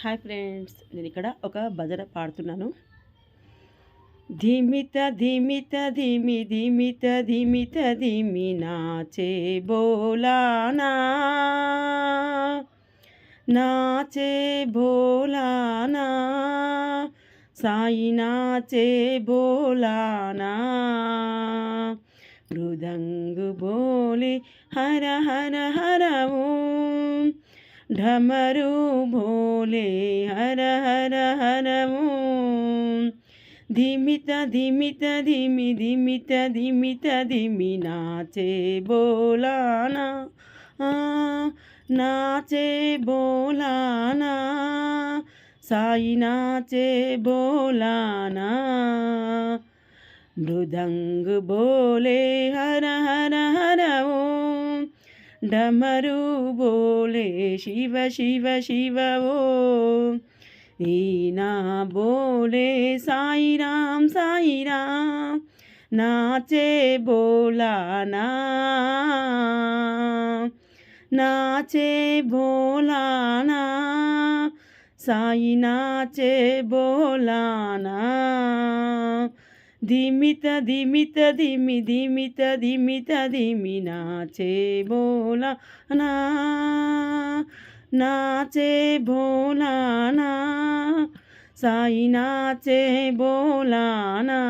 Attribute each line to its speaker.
Speaker 1: Hi friends, నేను ఇక్కడ ఒక భజన పాడుతున్నాను. ధీమిత ధీమిత ధీమి ధీమిత ధీమిత ధీమి నాచే బోలానా, నాచే బోలానా, సాయి నాచే బోలానా. మృదంగు బోలే హర హర హర ఓం, ఢమరు భోలే హర హర హర ఓం. ధిమిత ధిమిత ధిమి ధిమిత ధిమిత ధిమి నాచే బోలానా, నాచే బోలానా, సాయి నాచే బోలానా. మృదంగ్ బోలే హర హర హర ఓం, డమరు బోలే శివ శివ శివ ఓం. ఈనా బోలే సాయి రామ్ సాయి రామ్, నాచే బోలానా, నాచే బోలానా, సాయి నాచే బోలానా. ధిమిత ధిమిత ధిమి ధిమిత ధిమిత ధిమి నాచే బోలానా, నాచే బోలానా, సాయి నాచే బోలానా.